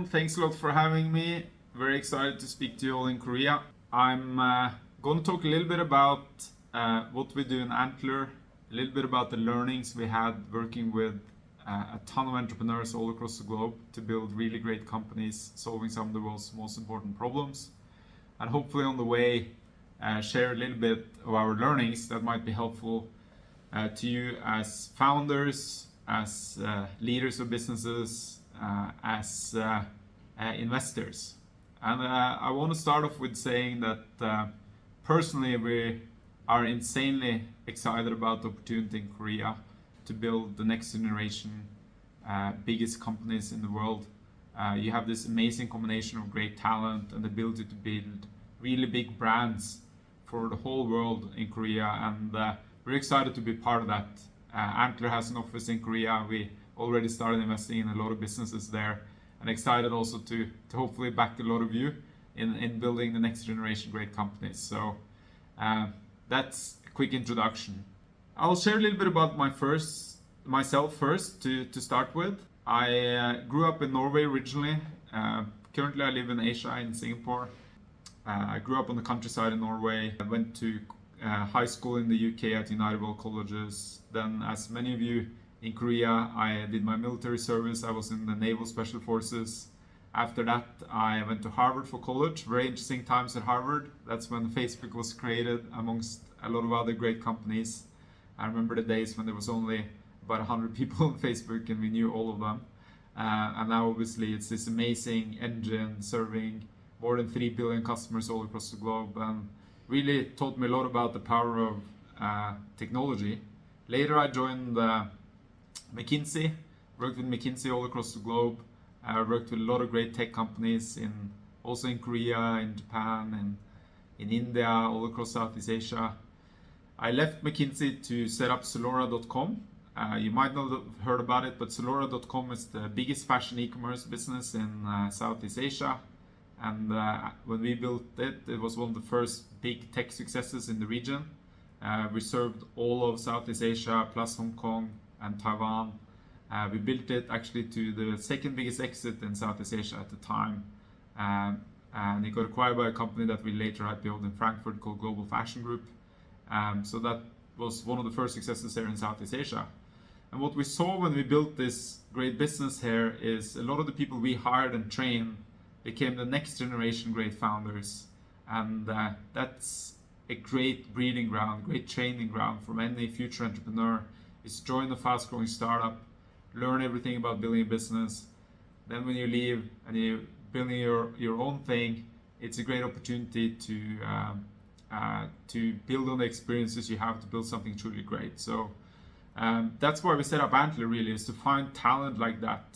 everyone, thanks a lot for having me. Very excited to speak to you all in Korea. I'm going to talk a little bit about what we do in Antler, a little bit about the learnings we had working with a ton of entrepreneurs all across the globe to build really great companies solving some of the world's most important problems, and hopefully on the way share a little bit of our learnings that might be helpful to you as founders, as leaders of businesses, as investors. And I want to start off with saying that personally we are insanely excited about the opportunity in Korea to build the next generation biggest companies in the world. You have this amazing combination of great talent and the ability to build really big brands for the whole world in Korea, and we're excited to be part of that. Antler has an office in Korea. We already started investing in a lot of businesses there, and excited also to hopefully back a lot of you in building the next generation great companies. So that's a quick introduction. I'll share a little bit about myself first to start with. I grew up in Norway originally. Currently I live in Asia, in Singapore. I grew up on the countryside in Norway. I went to high school in the UK at United World Colleges. Then, as many of you in Korea, I did my military service. I was in the Naval Special Forces. After that, I went to Harvard for college. Very interesting times at Harvard. That's when Facebook was created, amongst a lot of other great companies. I remember the days when there was only about 100 people on Facebook and we knew all of them. And now obviously it's this amazing engine serving more than 3 billion customers all across the globe, and really taught me a lot about the power of technology. Later I joined McKinsey, worked with McKinsey all across the globe. I worked with a lot of great tech companies also in Korea, in Japan, and in India, all across Southeast Asia. I left McKinsey to set up Zalora.com. You might not have heard about it, but Zalora.com is the biggest fashion e-commerce business in Southeast Asia. And when we built it, it was one of the first big tech successes in the region. We served all of Southeast Asia, plus Hong Kong and Taiwan. We built it actually to the second biggest exit in Southeast Asia at the time. And it got acquired by a company that we later IPO'd in Frankfurt called Global Fashion Group. So that was one of the first successes here in Southeast Asia. And what we saw when we built this great business here is a lot of the people we hired and trained became the next generation great founders. And that's a great breeding ground, great training ground for any future entrepreneur, is join a fast growing startup, learn everything about building a business. Then when you leave and you're building your own thing, it's a great opportunity to build on the experiences you have to build something truly great. So that's why we set up Antler, really, is to find talent like that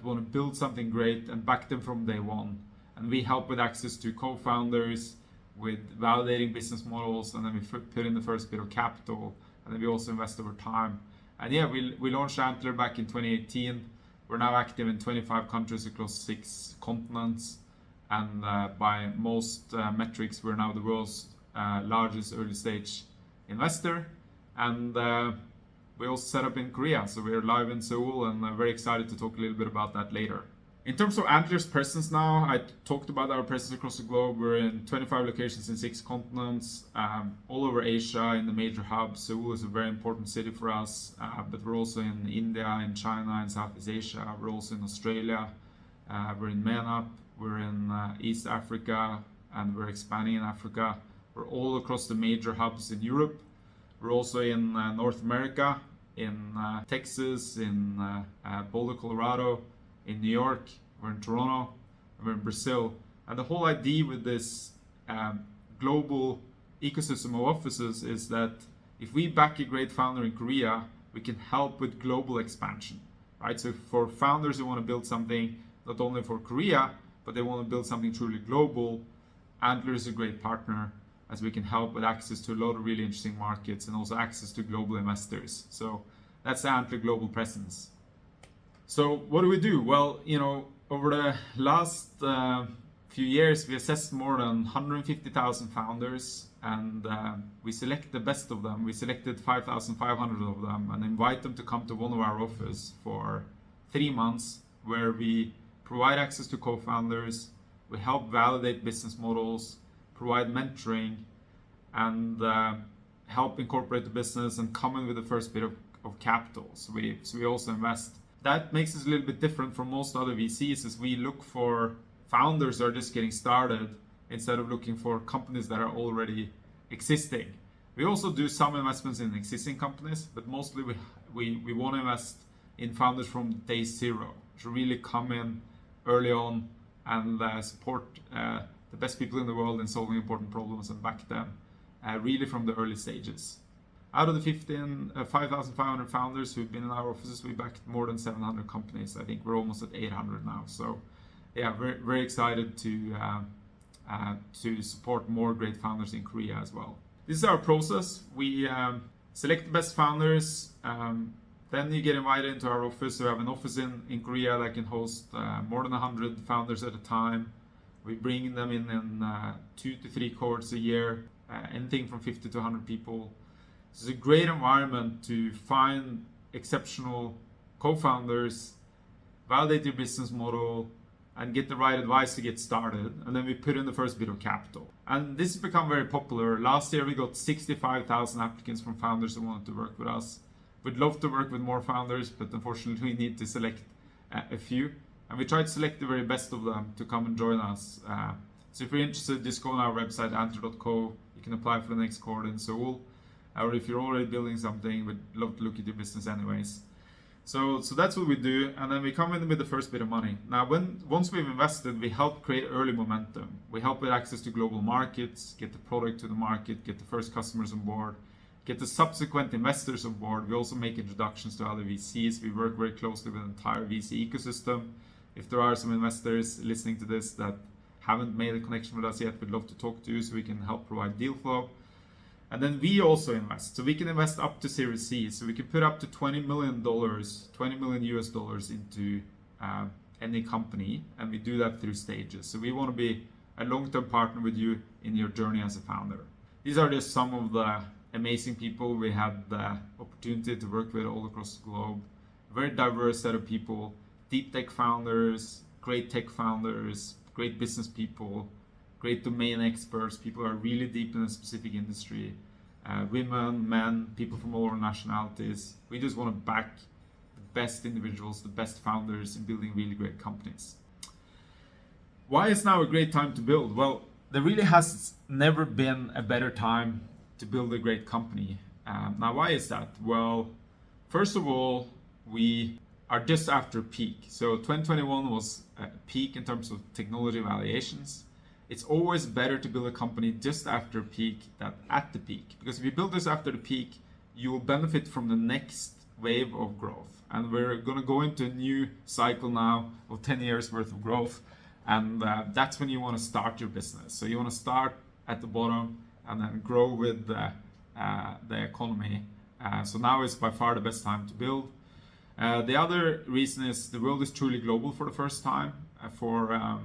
want to build something great and back them from day one. And we help with access to co-founders, with validating business models, and then we put in the first bit of capital, and then we also invest over time. And yeah, we launched Antler back in 2018. We're now active in 25 countries across 6 continents, and by most metrics, we're now the world's largest early stage investor. And we also set up in Korea, so we're live in Seoul, and I'm very excited to talk a little bit about that later. In terms of Antler's presence now, I talked about our presence across the globe. We're in 25 locations in 6 continents, all over Asia in the major hubs. Seoul is a very important city for us, but we're also in India, in China, in Southeast Asia. We're also in Australia. We're in MENAP. We're in East Africa, and we're expanding in Africa. We're all across the major hubs in Europe. We're also in North America, in Texas, in Boulder, Colorado, in New York, we're in Toronto, we're in Brazil. And the whole idea with this global ecosystem of offices is that if we back a great founder in Korea, we can help with global expansion, right? So for founders who want to build something not only for Korea, but they want to build something truly global, Antler is a great partner, as we can help with access to a lot of really interesting markets and also access to global investors. So that's the Antler global presence. So what do we do? Well, over the last few years, we assessed more than 150,000 founders, and we select the best of them. We selected 5,500 of them and invite them to come to one of our offices for 3 months, where we provide access to co-founders, we help validate business models, provide mentoring, and help incorporate the business and come in with the first bit of capital. So we also invest. That makes us a little bit different from most other VCs, as we look for founders that are just getting started instead of looking for companies that are already existing. We also do some investments in existing companies, but mostly we want to invest in founders from day zero, to really come in early on and support the best people in the world in solving important problems and back them really from the early stages. Out of the 5,500 founders who've been in our offices, we backed more than 700 companies. I think we're almost at 800 now. So yeah, very, very excited to support more great founders in Korea as well. This is our process. We select the best founders. Then you get invited into our office. We have an office in Korea that can host more than 100 founders at a time. We bring them in 2 to 3 cohorts a year, anything from 50 to 100 people. It's a great environment to find exceptional co-founders, validate your business model, and get the right advice to get started. And then we put in the first bit of capital. And this has become very popular. Last year we got 65,000 applicants from founders who wanted to work with us. We'd love to work with more founders, but unfortunately we need to select a few. And we try to select the very best of them to come and join us. So if you're interested, just go on our website, antler.co. You can apply for the next cohort in Seoul. Or if you're already building something, we'd love to look at your business anyways. So that's what we do, and then we come in with the first bit of money. Now, once we've invested, we help create early momentum. We help with access to global markets, get the product to the market, get the first customers on board, get the subsequent investors on board. We also make introductions to other VCs. We work very closely with the entire VC ecosystem. If there are some investors listening to this that haven't made a connection with us yet, we'd love to talk to you so we can help provide deal flow. And then we also invest. So we can invest up to Series C. So we can put up to $20 million US dollars into any company. And we do that through stages. So we want to be a long-term partner with you in your journey as a founder. These are just some of the amazing people we had the opportunity to work with all across the globe. Very diverse set of people, deep tech founders, great tech founders, great business people, great domain experts, people who are really deep in a specific industry, women, men, people from all our nationalities. We just want to back the best individuals, the best founders in building really great companies. Why is now a great time to build? Well, there really has never been a better time to build a great company. Now, why is that? Well, first of all, we are just after peak. So 2021 was a peak in terms of technology valuations. It's always better to build a company just after peak than at the peak. Because if you build this after the peak, you will benefit from the next wave of growth. And we're going to go into a new cycle now of 10 years worth of growth. And that's when you want to start your business. So you want to start at the bottom and then grow with the economy. So now is by far the best time to build. The other reason is the world is truly global for the first time. For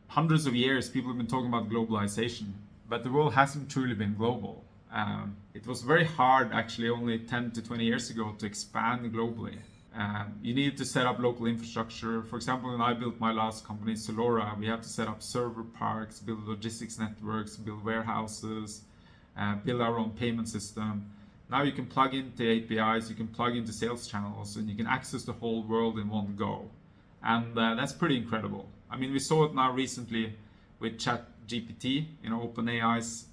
hundreds of years, people have been talking about globalization, but the world hasn't truly been global. It was very hard, actually, only 10 to 20 years ago to expand globally. You needed to set up local infrastructure. For example, when I built my last company, Solora, we had to set up server parks, build logistics networks, build warehouses, build our own payment system. Now you can plug into APIs, you can plug into sales channels, and you can access the whole world in one go. And that's pretty incredible. I mean, we saw it now recently with ChatGPT, OpenAI's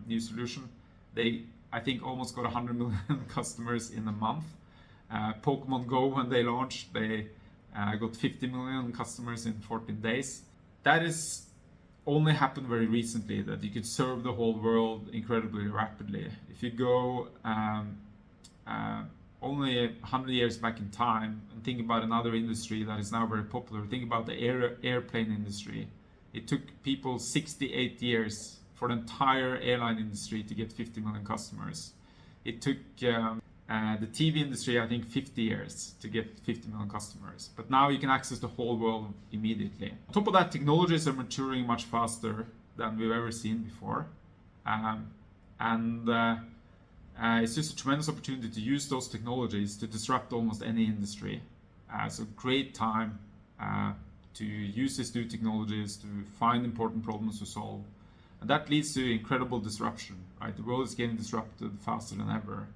new solution. They, I think, almost got 100 million customers in a month. Pokemon Go, when they launched, they got 50 million customers in 14 days. That is only happened very recently, that you could serve the whole world incredibly rapidly. If you go only 100 years back in time and think about another industry that is now very popular, think about the airplane industry. It took people 68 years for the entire airline industry to get 50 million customers. It took the TV industry, I think, 50 years to get 50 million customers. But now you can access the whole world immediately. On top of that, technologies are maturing much faster than we've ever seen before. It's just a tremendous opportunity to use those technologies to disrupt almost any industry. So great time to use these new technologies to find important problems to solve. And that leads to incredible disruption, right? The world is getting disrupted faster than ever.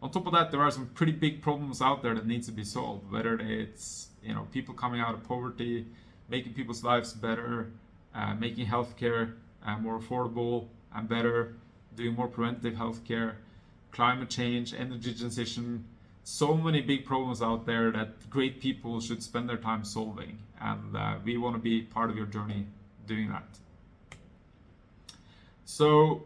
On top of that, there are some pretty big problems out there that needs to be solved, whether it's people coming out of poverty, making people's lives better, making healthcare more affordable and better, doing more preventive healthcare, climate change, energy transition. So many big problems out there that great people should spend their time solving, and we want to be part of your journey doing that. So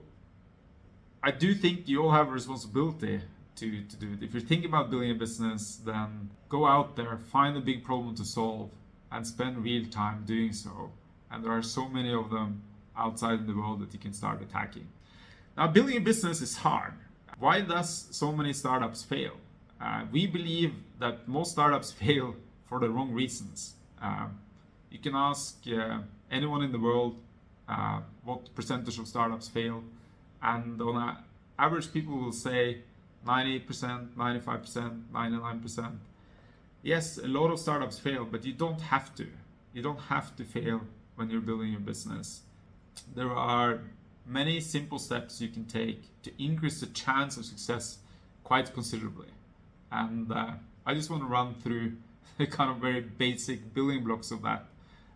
I do think you all have a responsibility to do it. If you're thinking about building a business, then go out there, find a big problem to solve, and spend real time doing so. And there are so many of them outside in the world that you can start attacking. Now, building a business is hard. Why does so many startups fail? We believe that most startups fail for the wrong reasons. You can ask anyone in the world what percentage of startups fail, and on average people will say 90%, 95%, 99%. Yes, a lot of startups fail, but you don't have to. You don't have to fail when you're building your business. There are many simple steps you can take to increase the chance of success quite considerably. And I just want to run through the kind of very basic building blocks of that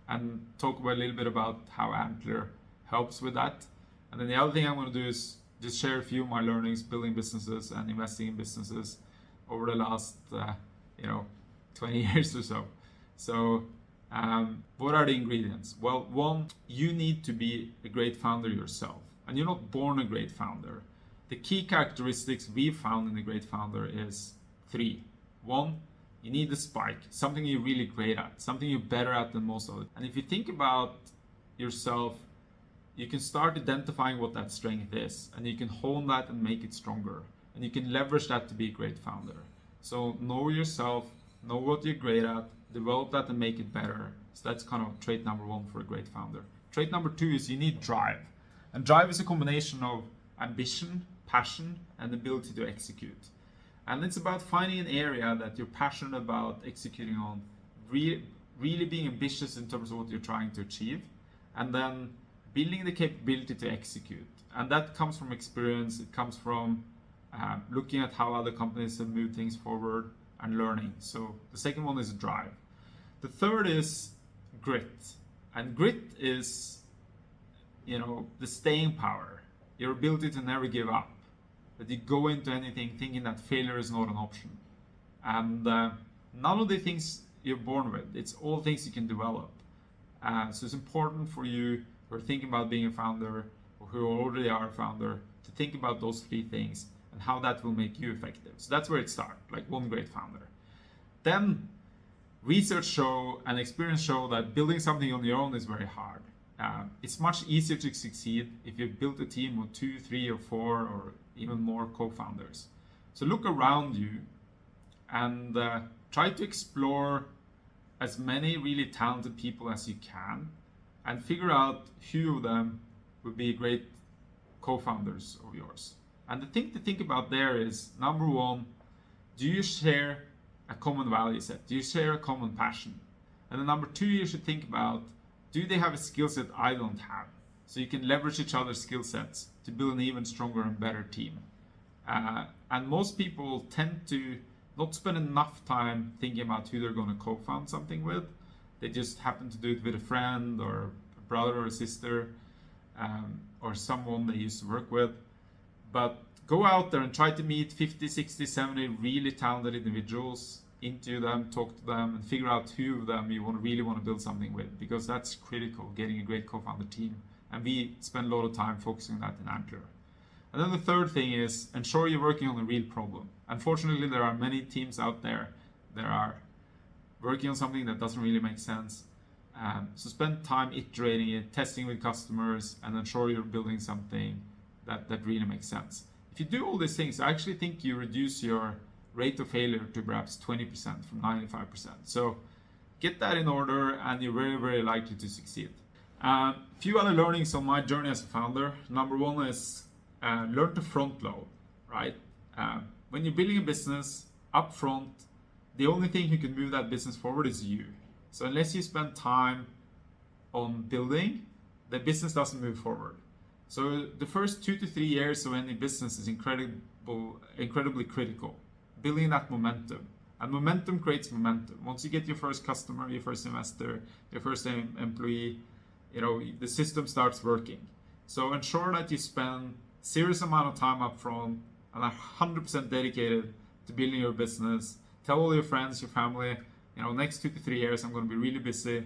and talk about a little bit about how Antler helps with that. And then the other thing I'm going to do is just share a few of my learnings building businesses and investing in businesses over the last 20 years or so. So what are the ingredients? Well, one, you need to be a great founder yourself, and you're not born a great founder. The key characteristics we've found in a great founder is 3. 1, you need a spike, something you're really great at, something you're better at than most of it. And if you think about yourself, you can start identifying what that strength is, and you can hone that and make it stronger, and you can leverage that to be a great founder. So know yourself, know what you're great at, develop that and make it better. So that's kind of trait number 1 for a great founder. Trait number 2 is you need drive. And drive is a combination of ambition, passion, and ability to execute. And it's about finding an area that you're passionate about executing on, really being ambitious in terms of what you're trying to achieve, and then building the capability to execute. And that comes from experience. It comes from looking at how other companies have moved things forward and learning. So the second one is drive. The third is grit. And grit is, the staying power, your ability to never give up, that you go into anything thinking that failure is not an option. And none of the things you're born with, it's all things you can develop. So it's important for you who are thinking about being a founder or who already are a founder to think about those 3 things and how that will make you effective. So that's where it starts, like one great founder. Then research show and experience show that building something on your own is very hard. It's much easier to succeed if you've built a team of 2, 3, or 4, or even more co-founders. So look around you and try to explore as many really talented people as you can and figure out who of them would be great co-founders of yours. And the thing to think about there is, number 1, do you share a common value set? Do you share a common passion? And then number 2, you should think about, do they have a skill set I don't have? So you can leverage each other's skill sets to build an even stronger and better team. And most people tend to not spend enough time thinking about who they're going to co-found something with. They just happen to do it with a friend or a brother or a sister or someone they used to work with. But go out there and try to meet 50, 60, 70 really talented individuals, interview them, talk to them, and figure out who of them you really want to build something with, because that's critical, getting a great co-founder team. And we spend a lot of time focusing on that in Antler. And then the third thing is ensure you're working on a real problem. Unfortunately, there are many teams out there that are working on something that doesn't really make sense. So spend time iterating it, testing with customers, and ensure you're building something that really makes sense. If you do all these things, I actually think you reduce your rate of failure to perhaps 20% from 95%. So get that in order and you're very, very likely to succeed. A few other learnings on my journey as a founder. Number 1 is learn to front load, right? When you're building a business up front, the only thing who can move that business forward is you. So unless you spend time on building, the business doesn't move forward. So the first 2 to 3 years of any business is incredibly critical. Building that momentum. And momentum creates momentum. Once you get your first customer, your first investor, your first employee, the system starts working. So ensure that you spend serious amount of time up front and are 100% dedicated to building your business. Tell all your friends, your family, next 2 to 3 years I'm going to be really busy.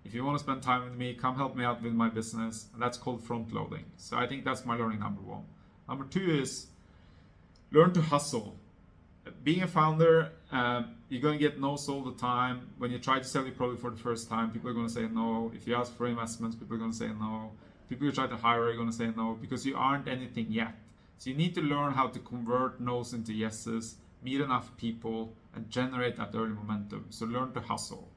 If you want to spend time with me, come help me out with my business. And that's called front loading. So I think that's my learning number 1. Number 2 is learn to hustle. Being a founder, you're going to get no's all the time. When you try to sell your product for the first time, people are going to say no. If you ask for investments, people are going to say no. People you try to hire are going to say no because you aren't anything yet. So you need to learn how to convert no's into yeses, meet enough people, and generate that early momentum. So learn to hustle.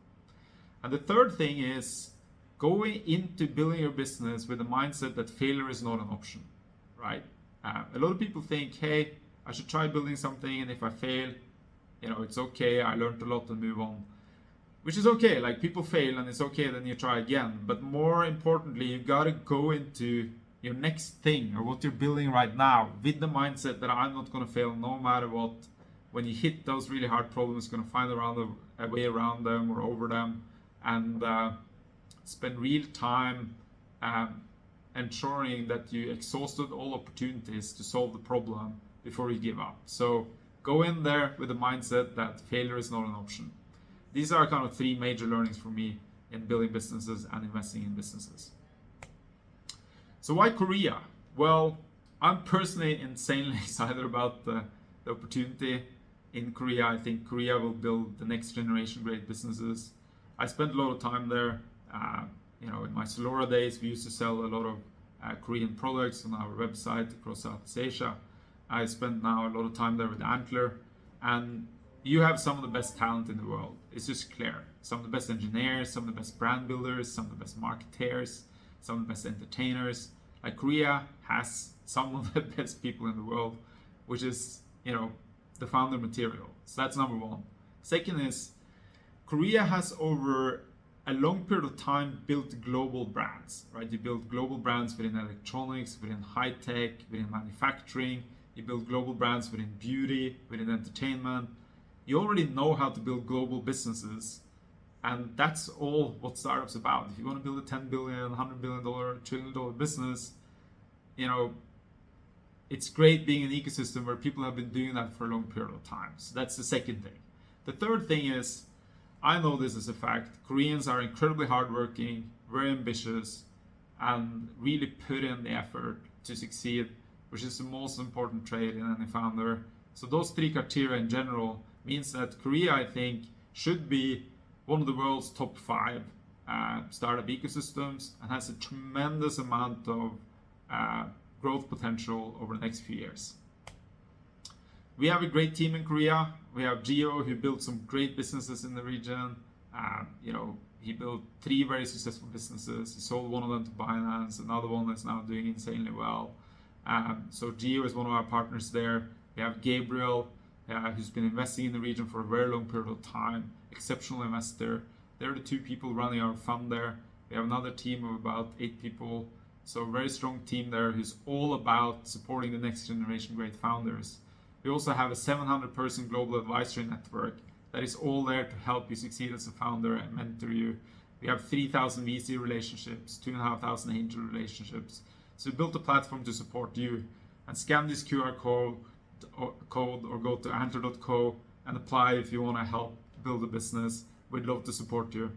And the third thing is going into building your business with the mindset that failure is not an option, right? A lot of people think, hey, I should try building something, and if I fail, it's okay. I learned a lot and move on, which is okay. Like, people fail and it's okay, then you try again. But more importantly, you gotta go into your next thing or what you're building right now with the mindset that I'm not gonna fail no matter what. When you hit those really hard problems, you're gonna find a way around them or over them, and spend real time ensuring that you exhausted all opportunities to solve the problem before you give up. So go in there with the mindset that failure is not an option. These are kind of 3 major learnings for me in building businesses and investing in businesses. So why Korea? Well, I'm personally insanely excited about the opportunity in Korea. I think Korea will build the next generation great businesses. I spent a lot of time there. In my Solora days, we used to sell a lot of Korean products on our website across Southeast Asia. I spent now a lot of time there with Antler, and you have some of the best talent in the world. It's just clear. Some of the best engineers, some of the best brand builders, some of the best marketeers, some of the best entertainers. Like, Korea has some of the best people in the world, which is, the founder material. So that's number 1. Second is, Korea has over a long period of time built global brands, right? You build global brands within electronics, within high tech, within manufacturing. You build global brands within beauty, within entertainment. You already know how to build global businesses, and that's all what startups about. If you want to build a $10 billion, $100 billion, $1 trillion business, it's great being an ecosystem where people have been doing that for a long period of time. So that's the second thing. The third thing is, I know this as a fact, Koreans are incredibly hardworking, very ambitious, and really put in the effort to succeed, which is the most important trait in any founder. So those 3 criteria in general means that Korea, I think, should be one of the world's top 5 startup ecosystems, and has a tremendous amount of growth potential over the next few years. We have a great team in Korea. We have Gio, who built some great businesses in the region. He built 3 very successful businesses. He sold one of them to Binance. Another one is now doing insanely well. So Gio is one of our partners there. We have Gabriel, who's been investing in the region for a very long period of time. Exceptional investor. They're the 2 people running our fund there. We have another team of about 8 people. So a very strong team there who's all about supporting the next generation great founders. We also have a 700-person global advisory network that is all there to help you succeed as a founder and mentor you. We have 3,000 VC relationships, 2,500 angel relationships. So we built a platform to support you. And scan this QR code or go to antler.co and apply if you want to help build a business. We'd love to support you.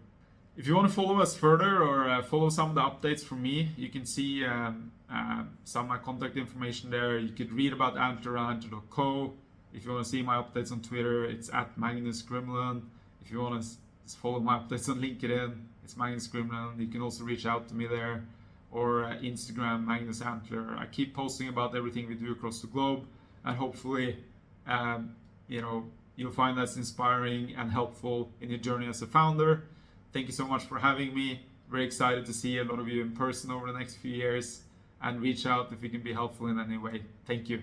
If you want to follow us further or follow some of the updates from me, you can see some of my contact information there. You could read about Antler on antler.co. If you want to see my updates on Twitter, it's at Magnus Grimland. If you want to follow my updates on LinkedIn, it's Magnus Grimland. You can also reach out to me there, or Instagram, Magnus Antler. I keep posting about everything we do across the globe, and hopefully, you'll find that's inspiring and helpful in your journey as a founder. Thank you so much for having me. Very excited to see a lot of you in person over the next few years, and reach out if we can be helpful in any way. Thank you.